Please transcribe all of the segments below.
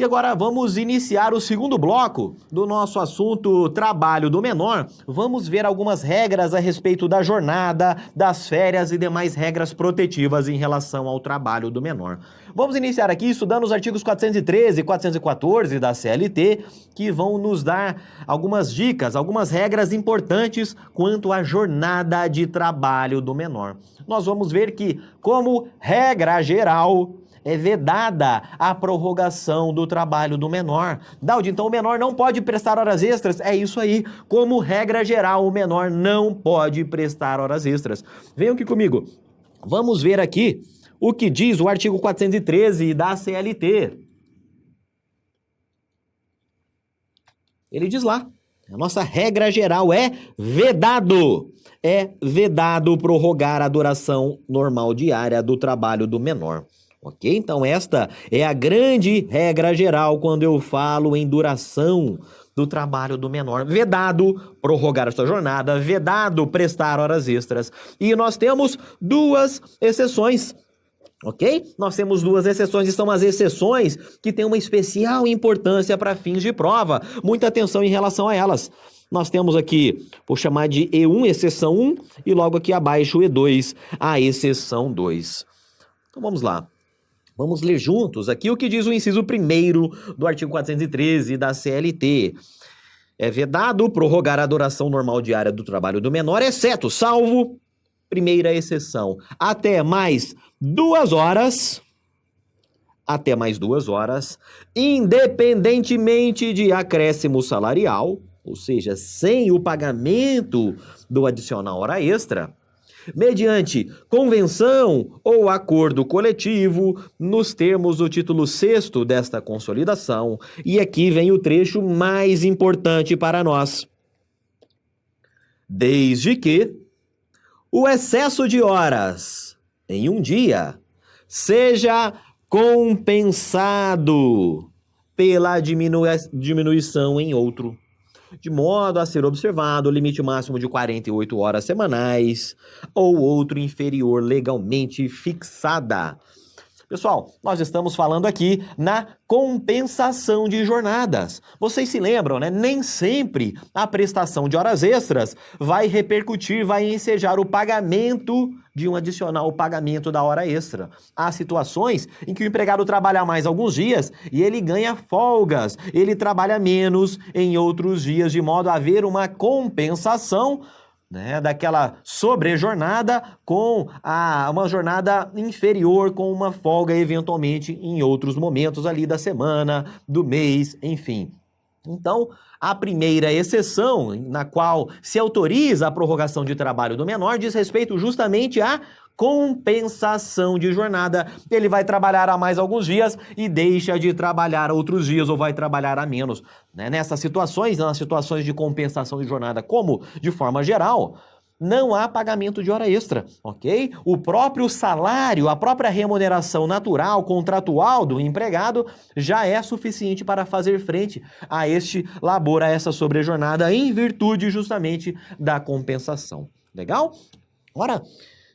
E agora vamos iniciar o segundo bloco do nosso assunto trabalho do menor. Vamos ver algumas regras a respeito da jornada, das férias e demais regras protetivas em relação ao trabalho do menor. Vamos iniciar aqui estudando os artigos 413 e 414 da CLT, que vão nos dar algumas dicas, algumas regras importantes quanto à jornada de trabalho do menor. Nós vamos ver que, como regra geral, é vedada a prorrogação do trabalho do menor. Daudi, então o menor não pode prestar horas extras? É isso aí. Como regra geral, o menor não pode prestar horas extras. Venham aqui comigo. Vamos ver aqui o que diz o artigo 413 da CLT. Ele diz lá, a nossa regra geral é vedado prorrogar a duração normal diária do trabalho do menor. Ok? Então esta é a grande regra geral quando eu falo em duração do trabalho do menor. Vedado prorrogar a sua jornada, vedado prestar horas extras. E nós temos duas exceções. Ok? Nós temos duas exceções e são as exceções que têm uma especial importância para fins de prova. Muita atenção em relação a elas. Nós temos aqui, vou chamar de E1, exceção 1, e logo aqui abaixo E2, a exceção 2. Então vamos lá. Vamos ler juntos aqui o que diz o inciso 1º do artigo 413 da CLT. É vedado prorrogar a duração normal diária do trabalho do menor, exceto, salvo, primeira exceção, até mais 2 horas, independentemente de acréscimo salarial, ou seja, sem o pagamento do adicional hora extra, mediante convenção ou acordo coletivo, nos termos do título 6º desta consolidação. E aqui vem o trecho mais importante para nós. Desde que o excesso de horas em um dia seja compensado pela diminuição em outro, de modo a ser observado o limite máximo de 48 horas semanais ou outro inferior legalmente fixada. Pessoal, nós estamos falando aqui na compensação de jornadas. Vocês se lembram, né? Nem sempre a prestação de horas extras vai repercutir, vai ensejar o pagamento de um adicional, o pagamento da hora extra. Há situações em que o empregado trabalha mais alguns dias e ele ganha folgas, ele trabalha menos em outros dias, de modo a haver uma compensação, né, daquela sobrejornada com uma jornada inferior, com uma folga eventualmente em outros momentos ali da semana, do mês, enfim. Então, a primeira exceção na qual se autoriza a prorrogação de trabalho do menor diz respeito justamente à compensação de jornada. Ele vai trabalhar a mais alguns dias e deixa de trabalhar outros dias ou vai trabalhar a menos. Né? Nessas situações, nas situações de compensação de jornada, como de forma geral, não há pagamento de hora extra, ok? O próprio salário, a própria remuneração natural, contratual do empregado já é suficiente para fazer frente a este labor, a essa sobrejornada, em virtude justamente da compensação. Legal? Ora,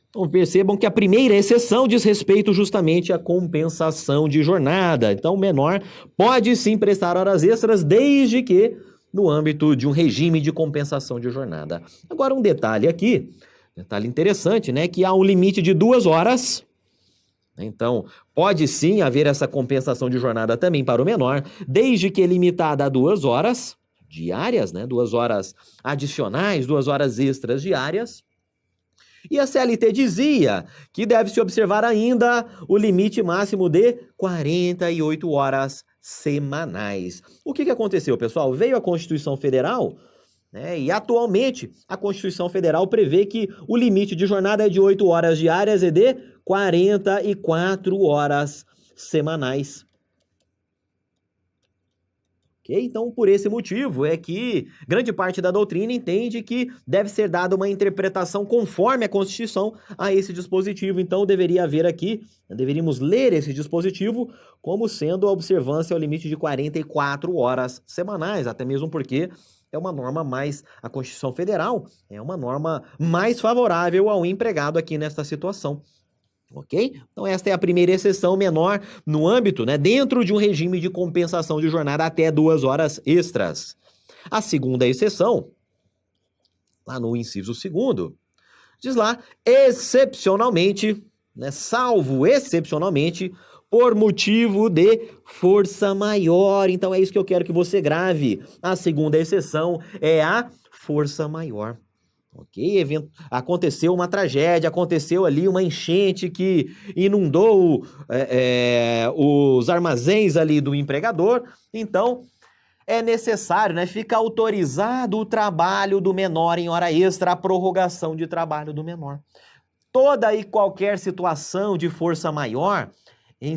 então percebam que a primeira exceção diz respeito justamente à compensação de jornada. Então, o menor pode sim prestar horas extras desde que no âmbito de um regime de compensação de jornada. Agora, um detalhe aqui, detalhe interessante, né? Que há um limite de 2 horas. Então, pode sim haver essa compensação de jornada também para o menor, desde que é limitada a 2 horas diárias, né? 2 horas adicionais, 2 horas extras diárias. E a CLT dizia que deve-se observar ainda o limite máximo de 48 horas semanais. O que aconteceu, pessoal? Veio a Constituição Federal, né, e atualmente a Constituição Federal prevê que o limite de jornada é de 8 horas diárias e de 44 horas semanais. Okay? Então, por esse motivo é que grande parte da doutrina entende que deve ser dada uma interpretação conforme a Constituição a esse dispositivo. Então, deveria haver aqui, deveríamos ler esse dispositivo como sendo a observância ao limite de 44 horas semanais, até mesmo porque é uma norma mais, a Constituição Federal é uma norma mais favorável ao empregado aqui nesta situação. Ok? Então esta é a primeira exceção menor no âmbito, né, dentro de um regime de compensação de jornada até 2 horas extras. A segunda exceção, lá no inciso 2º, diz lá, excepcionalmente, né, salvo excepcionalmente, por motivo de força maior. Então é isso que eu quero que você grave. A segunda exceção é a força maior. Ok? Aconteceu uma tragédia, aconteceu ali uma enchente que inundou os armazéns ali do empregador. Então é necessário, né? Fica autorizado o trabalho do menor em hora extra, a prorrogação de trabalho do menor. Toda e qualquer situação de força maior,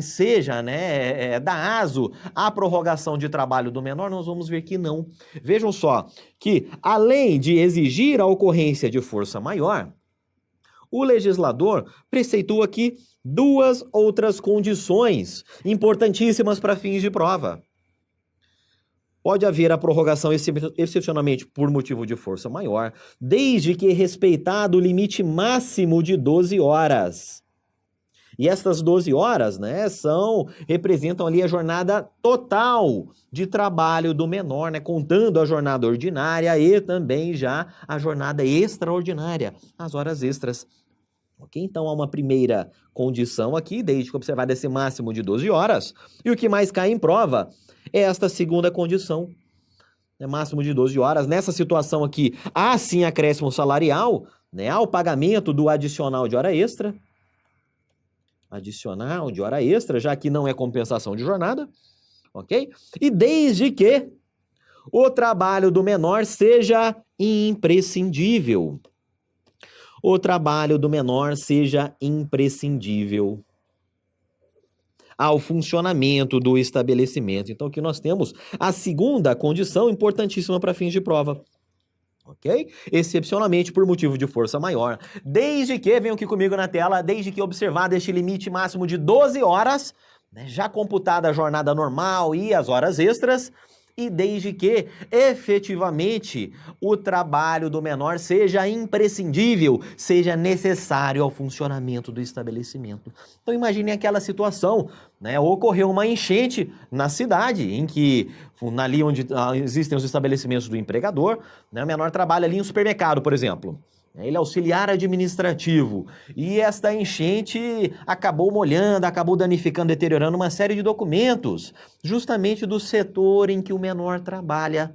seja, né, da ASO a prorrogação de trabalho do menor, nós vamos ver que não. Vejam só, que além de exigir a ocorrência de força maior, o legislador preceitua aqui 2 outras condições importantíssimas para fins de prova. Pode haver a prorrogação excepcionalmente por motivo de força maior, desde que respeitado o limite máximo de 12 horas. E estas 12 horas, né, representam ali a jornada total de trabalho do menor, né, contando a jornada ordinária e também já a jornada extraordinária, as horas extras. Ok? Então, há uma primeira condição aqui, desde que observado esse máximo de 12 horas. E o que mais cai em prova é esta segunda condição, né, máximo de 12 horas. Nessa situação aqui, há sim acréscimo salarial, né, ao pagamento do adicional de hora extra. Adicional de hora extra, já que não é compensação de jornada, ok? E desde que o trabalho do menor seja imprescindível. O trabalho do menor seja imprescindível ao funcionamento do estabelecimento. Então, aqui nós temos a segunda condição importantíssima para fins de prova. Ok? Excepcionalmente por motivo de força maior. Desde que, venham aqui comigo na tela, desde que observado este limite máximo de 12 horas, né, já computada a jornada normal e as horas extras, e desde que, efetivamente, o trabalho do menor seja imprescindível, seja necessário ao funcionamento do estabelecimento. Então, imagine aquela situação, né? Ocorreu uma enchente na cidade, em que, ali onde existem os estabelecimentos do empregador, né, o menor trabalha ali em um supermercado, por exemplo. Ele é auxiliar administrativo e esta enchente acabou molhando, acabou danificando, deteriorando uma série de documentos, justamente do setor em que o menor trabalha.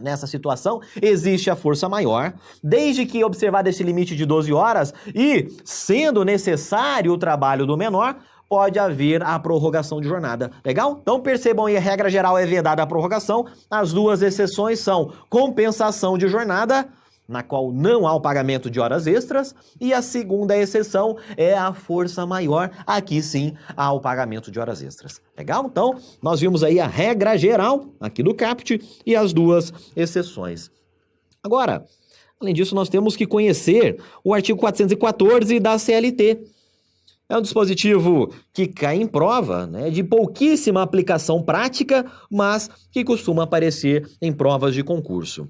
Nessa situação, existe a força maior, desde que observado esse limite de 12 horas e, sendo necessário o trabalho do menor, pode haver a prorrogação de jornada. Legal? Então percebam aí, a regra geral é vedada a prorrogação, as 2 exceções são compensação de jornada, na qual não há o pagamento de horas extras, e a segunda exceção é a força maior, aqui sim há o pagamento de horas extras. Legal? Então, nós vimos aí a regra geral aqui do CAPT e as 2 exceções. Agora, além disso, nós temos que conhecer o artigo 414 da CLT. É um dispositivo que cai em prova, né, de pouquíssima aplicação prática, mas que costuma aparecer em provas de concurso.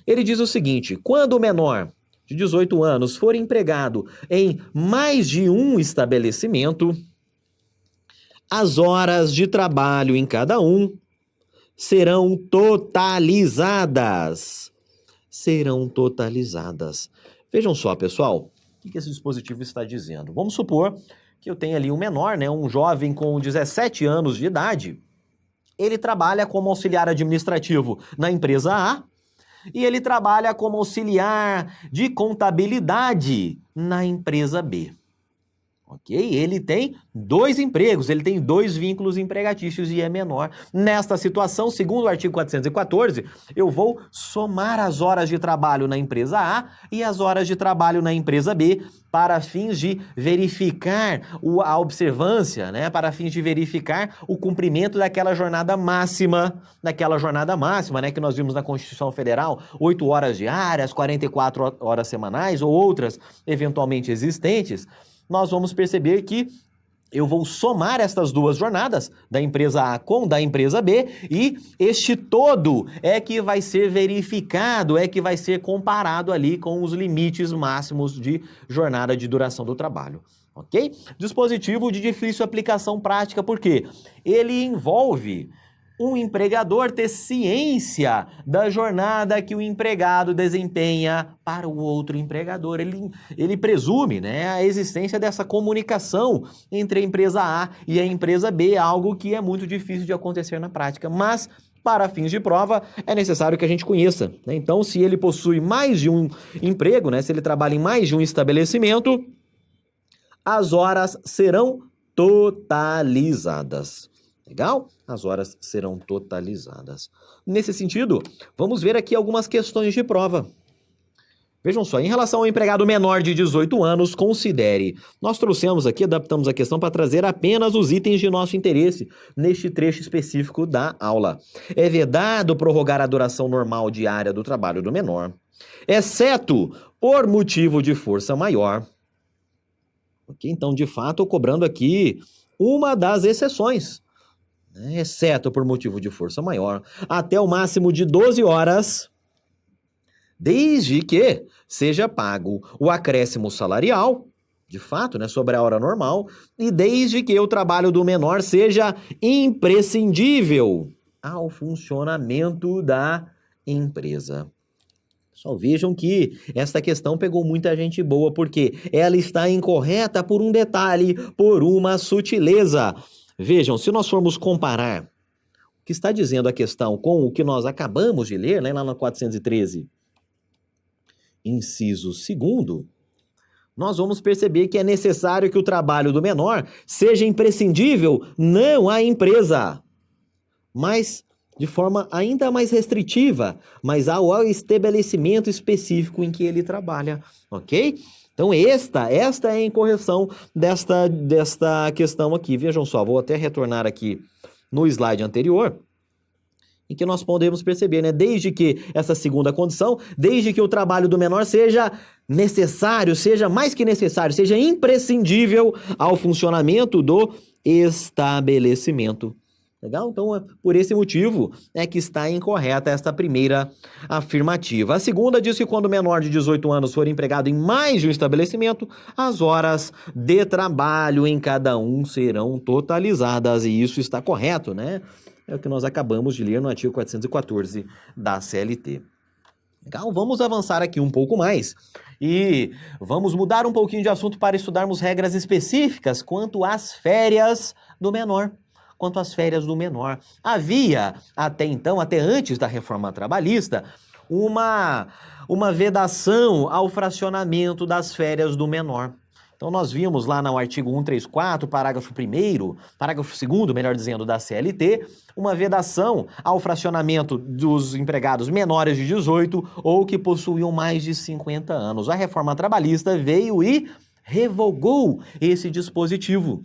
Ele diz o seguinte: quando o menor de 18 anos for empregado em mais de um estabelecimento, as horas de trabalho em cada um serão totalizadas. Serão totalizadas. Vejam só, pessoal, o que esse dispositivo está dizendo? Vamos supor que eu tenha ali um menor, né, um jovem com 17 anos de idade. Ele trabalha como auxiliar administrativo na empresa A, e ele trabalha como auxiliar de contabilidade na empresa B. Ok? Ele tem 2 empregos, ele tem 2 vínculos empregatícios e é menor. Nesta situação, segundo o artigo 414, eu vou somar as horas de trabalho na empresa A e as horas de trabalho na empresa B para fins de verificar a observância, né? Para fins de verificar o cumprimento daquela jornada máxima, né? Que nós vimos na Constituição Federal, 8 horas diárias, 44 horas semanais ou outras eventualmente existentes. Nós vamos perceber que eu vou somar estas 2 jornadas, da empresa A com da empresa B, e este todo é que vai ser verificado, é que vai ser comparado ali com os limites máximos de jornada de duração do trabalho. ok? Dispositivo de difícil aplicação prática, porque ele envolve um empregador ter ciência da jornada que o empregado desempenha para o outro empregador. Ele presume, né, a existência dessa comunicação entre a empresa A e a empresa B, algo que é muito difícil de acontecer na prática, mas para fins de prova é necessário que a gente conheça, né? Então, se ele possui mais de um emprego, né, se ele trabalha em mais de um estabelecimento, as horas serão totalizadas. Legal? As horas serão totalizadas. Nesse sentido, vamos ver aqui algumas questões de prova. Vejam só, em relação ao empregado menor de 18 anos, considere. Nós trouxemos aqui, adaptamos a questão para trazer apenas os itens de nosso interesse neste trecho específico da aula. É vedado prorrogar a duração normal diária do trabalho do menor, exceto por motivo de força maior. Ok? Então, de fato, cobrando aqui uma das exceções, né? Exceto por motivo de força maior, até o máximo de 12 horas, desde que seja pago o acréscimo salarial, de fato, né, sobre a hora normal, e desde que o trabalho do menor seja imprescindível ao funcionamento da empresa. Só vejam que esta questão pegou muita gente boa, porque ela está incorreta por um detalhe, por uma sutileza. Vejam, se nós formos comparar o que está dizendo a questão com o que nós acabamos de ler, né, lá no 413, inciso 2º, nós vamos perceber que é necessário que o trabalho do menor seja imprescindível não à empresa, mas de forma ainda mais restritiva, mas ao estabelecimento específico em que ele trabalha, ok? Então, esta é a incorreção desta questão aqui. Vejam só, vou até retornar aqui no slide anterior, em que nós podemos perceber, né? Desde que essa segunda condição, desde que o trabalho do menor seja necessário, seja mais que necessário, seja imprescindível ao funcionamento do estabelecimento. Legal? Então, por esse motivo é que está incorreta esta primeira afirmativa. A segunda diz que quando o menor de 18 anos for empregado em mais de um estabelecimento, as horas de trabalho em cada um serão totalizadas, e isso está correto, né? É o que nós acabamos de ler no artigo 414 da CLT. Legal? Vamos avançar aqui um pouco mais e vamos mudar um pouquinho de assunto para estudarmos regras específicas quanto às férias do menor. Quanto às férias do menor. Havia, até então, até antes da reforma trabalhista, uma vedação ao fracionamento das férias do menor. Então, nós vimos lá no artigo 134, parágrafo 2º, melhor dizendo, da CLT, uma vedação ao fracionamento dos empregados menores de 18 ou que possuíam mais de 50 anos. A reforma trabalhista veio e revogou esse dispositivo.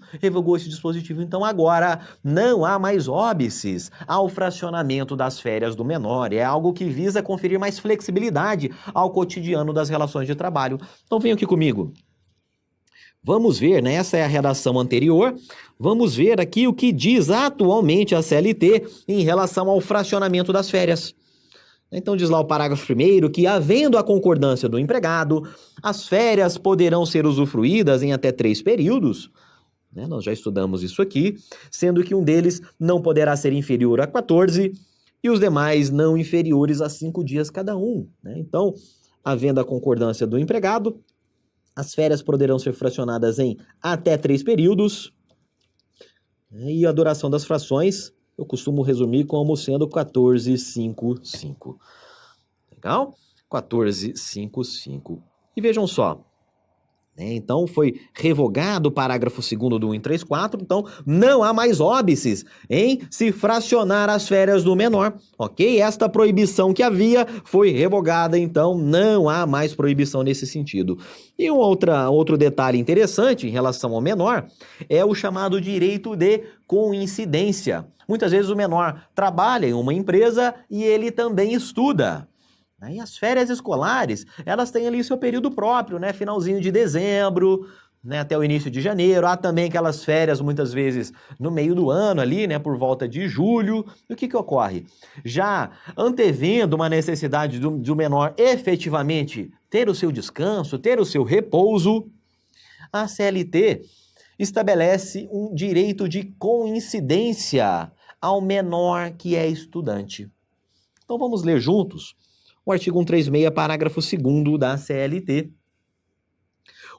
Então agora não há mais óbices ao fracionamento das férias do menor. É algo que visa conferir mais flexibilidade ao cotidiano das relações de trabalho. Então venham aqui comigo. Vamos ver, né? Essa é a redação anterior. Vamos ver aqui o que diz atualmente a CLT em relação ao fracionamento das férias. Então diz lá o parágrafo 1º que, havendo a concordância do empregado, as férias poderão ser usufruídas em até 3 períodos, né? Nós já estudamos isso aqui, sendo que um deles não poderá ser inferior a 14 e os demais não inferiores a 5 dias cada um, né? Então, havendo a concordância do empregado, as férias poderão ser fracionadas em até 3 períodos, né? E a duração das frações eu costumo resumir como sendo 14,55. Legal? 14,55. E vejam só, né? Então foi revogado o parágrafo 2º do 134, então não há mais óbices em se fracionar as férias do menor, ok? Esta proibição que havia foi revogada, então não há mais proibição nesse sentido. E outro detalhe interessante em relação ao menor é o chamado direito de coincidência. Muitas vezes o menor trabalha em uma empresa e ele também estuda. E as férias escolares, elas têm ali seu período próprio, né? Finalzinho de dezembro, né? Até o início de janeiro. Há também aquelas férias, muitas vezes, no meio do ano ali, né? Por volta de julho. E o que ocorre? Já antevendo uma necessidade do menor efetivamente ter o seu descanso, ter o seu repouso, a CLT estabelece um direito de coincidência ao menor que é estudante. Então vamos ler juntos o artigo 136, parágrafo 2º da CLT.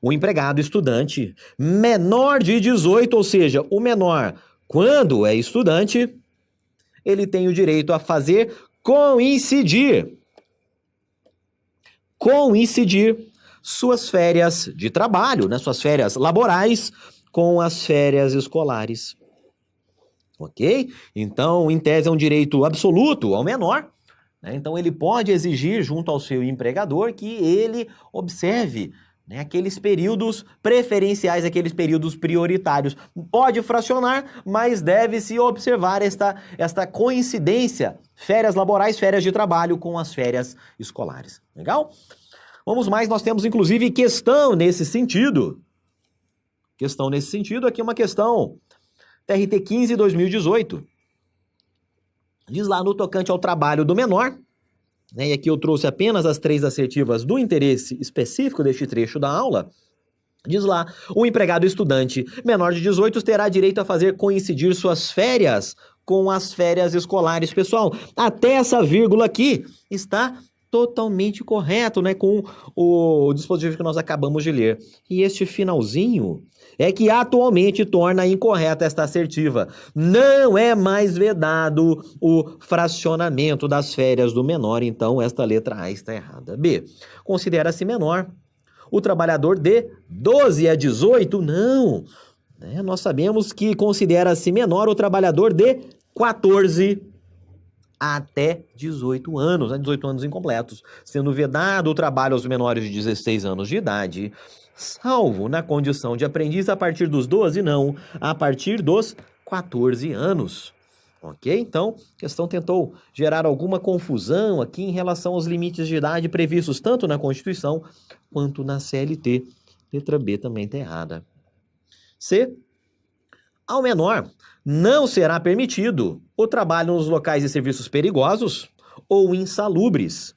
O empregado estudante menor de 18, ou seja, o menor quando é estudante, ele tem o direito a fazer coincidir suas férias de trabalho, né, suas férias laborais com as férias escolares. Ok? Então, em tese, é um direito absoluto ao menor, né? Então, ele pode exigir junto ao seu empregador que ele observe, né, aqueles períodos preferenciais, aqueles períodos prioritários. Pode fracionar, mas deve-se observar esta coincidência, férias laborais, férias de trabalho com as férias escolares. Legal? Vamos mais, nós temos inclusive questão nesse sentido. Aqui uma questão TRT 15, 2018. Diz lá no tocante ao trabalho do menor, né, e aqui eu trouxe apenas as 3 assertivas do interesse específico deste trecho da aula. Diz lá, o empregado estudante menor de 18 terá direito a fazer coincidir suas férias com as férias escolares. Pessoal, até essa vírgula aqui está totalmente correto, né, com o dispositivo que nós acabamos de ler. E este finalzinho é que atualmente torna incorreta esta assertiva. Não é mais vedado o fracionamento das férias do menor, então esta letra A está errada. B, considera-se menor o trabalhador de 12 a 18? Não. Nós sabemos que considera-se menor o trabalhador de 14 até 18 anos, né? 18 anos incompletos, sendo vedado o trabalho aos menores de 16 anos de idade, salvo na condição de aprendiz a partir dos 12, não, a partir dos 14 anos. Ok? Então, a questão tentou gerar alguma confusão aqui em relação aos limites de idade previstos tanto na Constituição quanto na CLT. Letra B também está errada. C. Ao menor não será permitido o trabalho nos locais e serviços perigosos ou insalubres.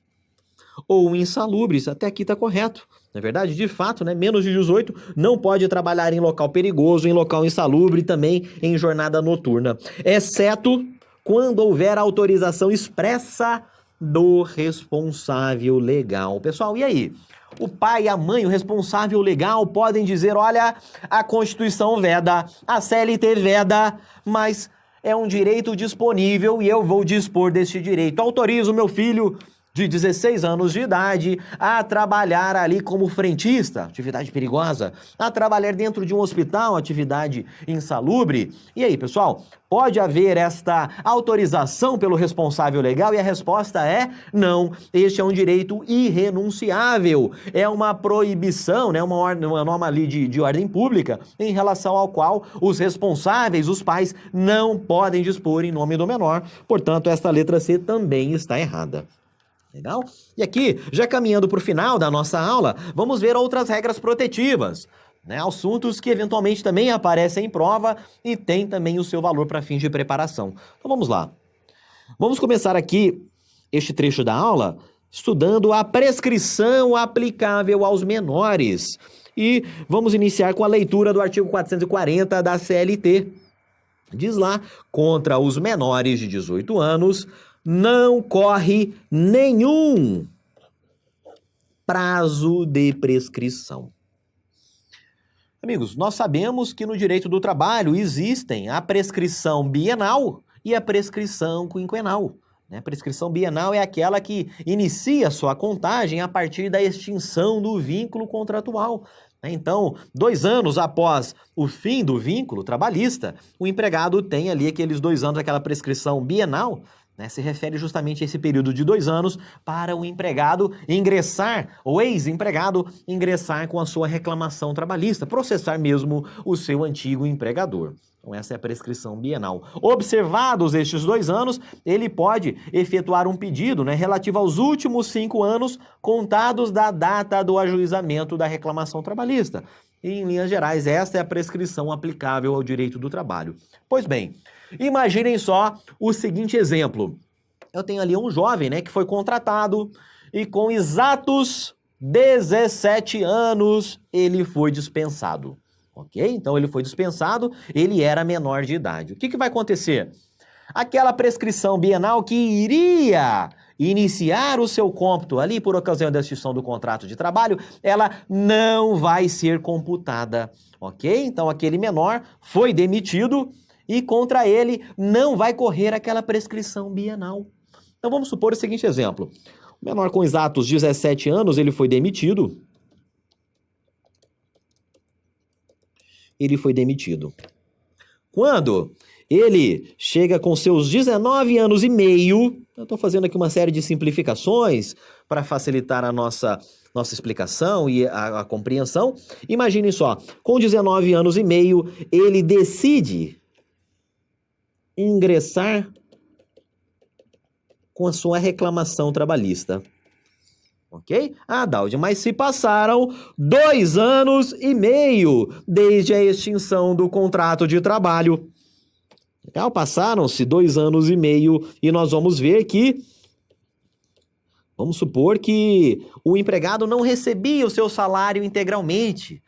Até aqui está correto. Na verdade, de fato, né, menos de 18 não pode trabalhar em local perigoso, em local insalubre, também em jornada noturna, exceto quando houver autorização expressa do responsável legal. Pessoal, e aí? O pai e a mãe, o responsável legal, podem dizer, olha, a Constituição veda, a CLT veda, mas é um direito disponível e eu vou dispor deste direito. Autorizo meu filho de 16 anos de idade a trabalhar ali como frentista, atividade perigosa, a trabalhar dentro de um hospital, atividade insalubre. E aí, pessoal, pode haver esta autorização pelo responsável legal? E a resposta é não. Este é um direito irrenunciável. É uma proibição, né, uma norma ali de ordem pública em relação ao qual os responsáveis, os pais, não podem dispor em nome do menor. Portanto, esta letra C também está errada. Legal? E aqui, já caminhando para o final da nossa aula, vamos ver outras regras protetivas, né? Assuntos que eventualmente também aparecem em prova e têm também o seu valor para fins de preparação. Então vamos lá. Vamos começar aqui este trecho da aula estudando a prescrição aplicável aos menores. E vamos iniciar com a leitura do artigo 440 da CLT. Diz lá, contra os menores de 18 anos, não corre nenhum prazo de prescrição. Amigos, nós sabemos que no direito do trabalho existem a prescrição bienal e a prescrição quinquenal. A prescrição bienal é aquela que inicia sua contagem a partir da extinção do vínculo contratual. Então, 2 anos após o fim do vínculo trabalhista, o empregado tem ali aqueles 2 anos, aquela prescrição bienal, né, se refere justamente a esse período de 2 anos para o empregado ingressar, o ex-empregado ingressar com a sua reclamação trabalhista, processar mesmo o seu antigo empregador. Então essa é a prescrição bienal. Observados estes 2 anos, ele pode efetuar um pedido, né, relativo aos últimos 5 anos contados da data do ajuizamento da reclamação trabalhista. E, em linhas gerais, esta é a prescrição aplicável ao direito do trabalho. Pois bem, imaginem só o seguinte exemplo. Eu tenho ali um jovem, né, que foi contratado e com exatos 17 anos, ele foi dispensado. Ok? Então ele foi dispensado, ele era menor de idade. O que vai acontecer? Aquela prescrição bienal que iria iniciar o seu cômputo ali por ocasião da extinção do contrato de trabalho, ela não vai ser computada, ok? Então aquele menor foi demitido e contra ele não vai correr aquela prescrição bienal. Então vamos supor o seguinte exemplo. O menor com exatos 17 anos, ele foi demitido. Ele foi demitido. Quando ele chega com seus 19 anos e meio, eu estou fazendo aqui uma série de simplificações para facilitar a nossa explicação e a compreensão. Imaginem só, com 19 anos e meio, ele decide ingressar com a sua reclamação trabalhista. Ok? Ah, Daldi, mas se passaram 2 anos e meio desde a extinção do contrato de trabalho. Legal? Passaram-se 2 anos e meio e nós vamos ver que, vamos supor que o empregado não recebia o seu salário integralmente.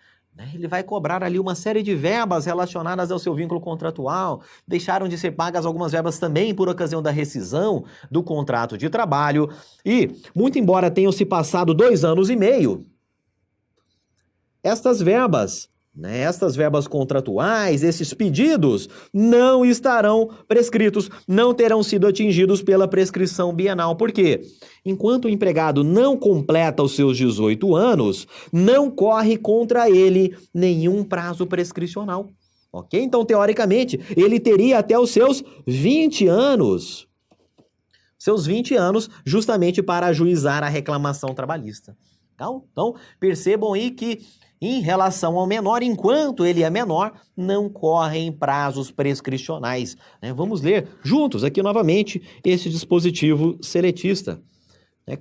Ele vai cobrar ali uma série de verbas relacionadas ao seu vínculo contratual. Deixaram de ser pagas algumas verbas também por ocasião da rescisão do contrato de trabalho. E, muito embora tenham se passado 2 anos e meio, estas verbas contratuais, esses pedidos, não estarão prescritos, não terão sido atingidos pela prescrição bienal. Por quê? Enquanto o empregado não completa os seus 18 anos, não corre contra ele nenhum prazo prescricional. Ok? Então, teoricamente, ele teria até os seus 20 anos. Seus 20 anos justamente para ajuizar a reclamação trabalhista. Então, percebam aí que em relação ao menor, enquanto ele é menor, não correm prazos prescricionais. Vamos ler juntos aqui novamente esse dispositivo seletista.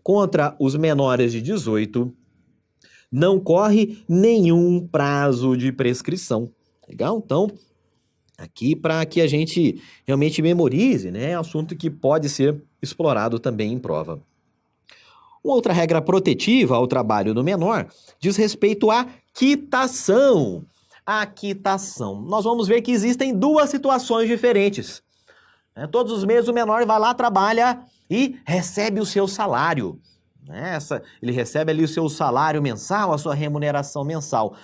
Contra os menores de 18, não corre nenhum prazo de prescrição. Legal? Então, aqui para que a gente realmente memorize, assunto que pode ser explorado também em prova. Uma outra regra protetiva ao trabalho do menor diz respeito à quitação. A quitação. Nós vamos ver que existem 2 situações diferentes. Todos os meses o menor vai lá, trabalha e recebe o seu salário. Ele recebe ali o seu salário mensal, a sua remuneração mensal.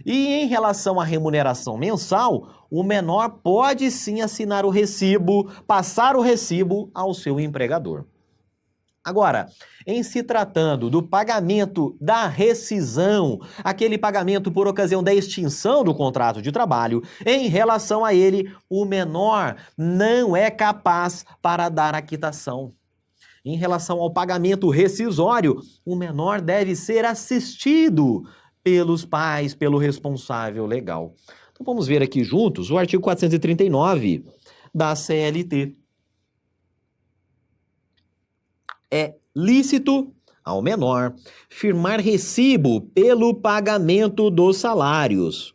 E em relação à remuneração mensal, o menor pode sim assinar o recibo, passar o recibo ao seu empregador. Agora, em se tratando do pagamento da rescisão, aquele pagamento por ocasião da extinção do contrato de trabalho, em relação a ele, o menor não é capaz para dar a quitação. Em relação ao pagamento rescisório, o menor deve ser assistido pelos pais, pelo responsável legal. Então vamos ver aqui juntos o artigo 439 da CLT. É lícito ao menor firmar recibo pelo pagamento dos salários.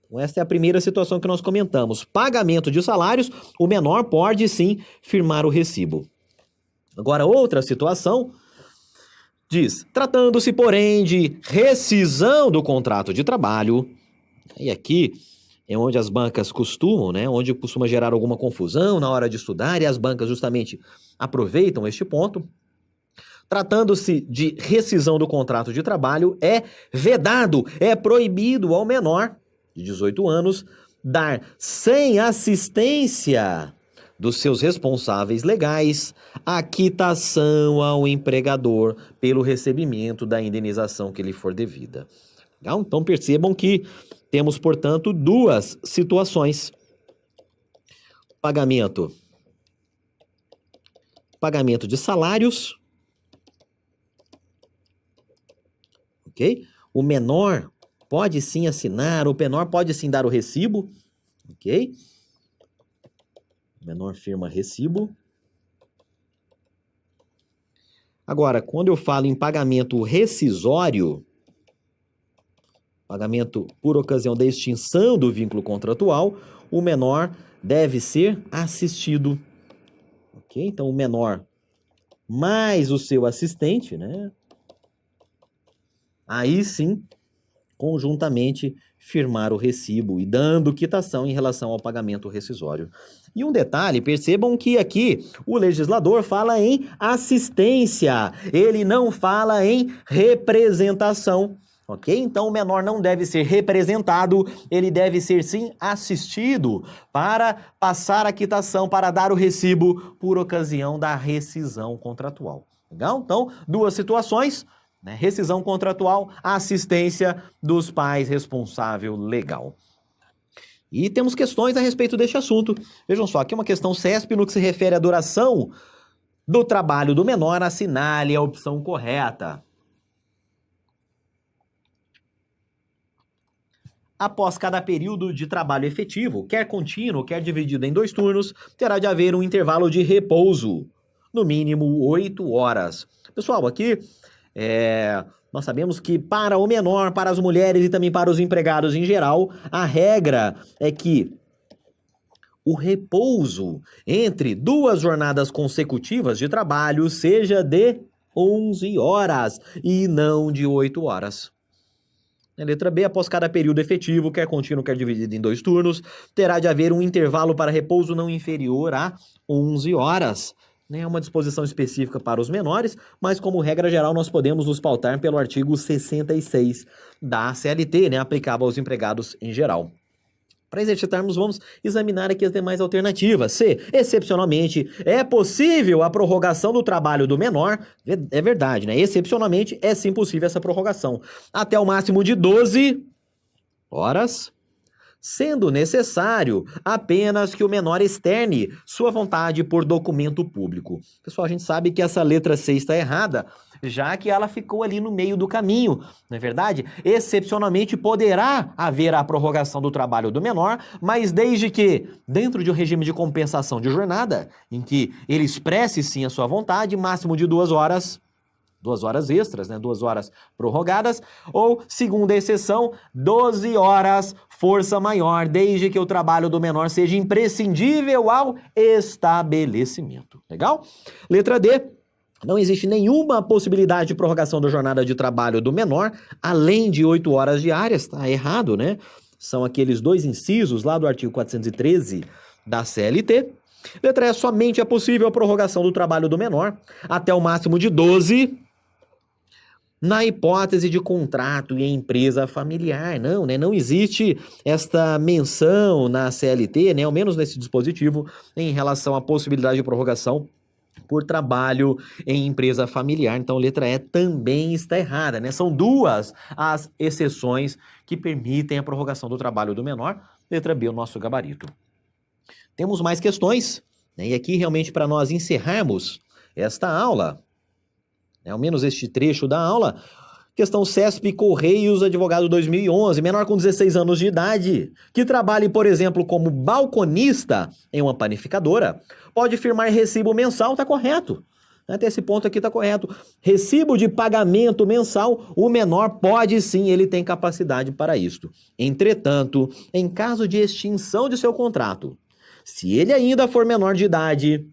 Então, esta é a primeira situação que nós comentamos. Pagamento de salários, o menor pode sim firmar o recibo. Agora, outra situação diz, tratando-se, porém, de rescisão do contrato de trabalho, e aqui é onde as bancas costumam, onde costuma gerar alguma confusão na hora de estudar, e as bancas justamente aproveitam este ponto. Tratando-se de rescisão do contrato de trabalho, é vedado, é proibido ao menor de 18 anos dar sem assistência dos seus responsáveis legais a quitação ao empregador pelo recebimento da indenização que lhe for devida. Legal? Então percebam que temos, portanto, 2 situações. Pagamento de salários. Ok? O menor pode sim assinar, o menor pode sim dar o recibo, ok? O menor firma recibo. Agora, quando eu falo em pagamento rescisório, pagamento por ocasião da extinção do vínculo contratual, o menor deve ser assistido, ok? Então, o menor mais o seu assistente, aí sim, conjuntamente firmar o recibo e dando quitação em relação ao pagamento rescisório. E um detalhe, percebam que aqui o legislador fala em assistência, ele não fala em representação. Ok? Então o menor não deve ser representado, ele deve ser sim assistido para passar a quitação, para dar o recibo por ocasião da rescisão contratual. Legal? Então, duas situações, né? Rescisão contratual, assistência dos pais responsável legal. E temos questões a respeito deste assunto. Vejam só, aqui uma questão CESP no que se refere à duração do trabalho do menor, assinale a opção correta. Após cada período de trabalho efetivo, quer contínuo, quer dividido em 2 turnos, terá de haver um intervalo de repouso, no mínimo 8 horas. Pessoal, aqui nós sabemos que para o menor, para as mulheres e também para os empregados em geral, a regra é que o repouso entre 2 jornadas consecutivas de trabalho seja de 11 horas e não de 8 horas. Na letra B, após cada período efetivo, quer contínuo, quer dividido em 2 turnos, terá de haver um intervalo para repouso não inferior a 11 horas. É uma disposição específica para os menores, mas como regra geral nós podemos nos pautar pelo artigo 66 da CLT, né, aplicável aos empregados em geral. Para exercitarmos, vamos examinar aqui as demais alternativas. C. Excepcionalmente, é possível a prorrogação do trabalho do menor. É verdade, né? Excepcionalmente, é sim possível essa prorrogação. Até o máximo de 12 horas, sendo necessário apenas que o menor externe sua vontade por documento público. Pessoal, a gente sabe que essa letra C está errada, já que ela ficou ali no meio do caminho, não é verdade? Excepcionalmente poderá haver a prorrogação do trabalho do menor, mas desde que, dentro de um regime de compensação de jornada, em que ele expresse sim a sua vontade, máximo de 2 horas, 2 horas extras, né? 2 horas prorrogadas, ou, segunda exceção, 12 horas, força maior, desde que o trabalho do menor seja imprescindível ao estabelecimento. Legal? Letra D. Não existe nenhuma possibilidade de prorrogação da jornada de trabalho do menor, além de 8 horas diárias. Tá errado, né? São aqueles 2 incisos lá do artigo 413 da CLT. Letra E. Somente é possível a prorrogação do trabalho do menor até o máximo de 12 na hipótese de contrato em empresa familiar. Não, né? Não existe esta menção na CLT, né? Ao menos nesse dispositivo, em relação à possibilidade de prorrogação por trabalho em empresa familiar. Então, a letra E também está errada, né? São 2 as exceções que permitem a prorrogação do trabalho do menor. Letra B, o nosso gabarito. Temos mais questões, né? E aqui, realmente, para nós encerrarmos esta aula, né? Ao menos este trecho da aula, questão CESP Correios, advogado 2011, menor com 16 anos de idade, que trabalhe, por exemplo, como balconista em uma panificadora, pode firmar recibo mensal, tá correto. Até esse ponto aqui tá correto. Recibo de pagamento mensal, o menor pode sim, ele tem capacidade para isto. Entretanto, em caso de extinção de seu contrato, se ele ainda for menor de idade,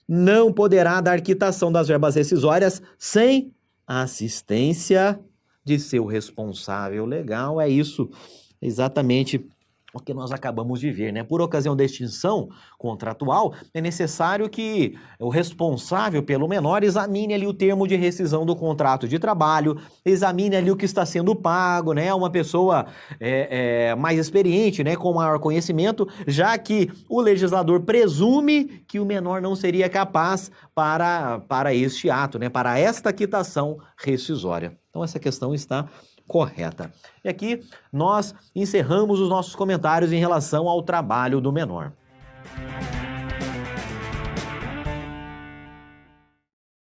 não poderá dar quitação das verbas rescisórias sem a assistência de seu responsável legal. É isso, exatamente o que nós acabamos de ver, né? Por ocasião da extinção contratual, é necessário que o responsável pelo menor examine ali o termo de rescisão do contrato de trabalho, examine ali o que está sendo pago, né? Uma pessoa mais experiente, né? Com maior conhecimento, já que o legislador presume que o menor não seria capaz para este ato, né? Para esta quitação rescisória. Então, essa questão está correta. E aqui nós encerramos os nossos comentários em relação ao trabalho do menor.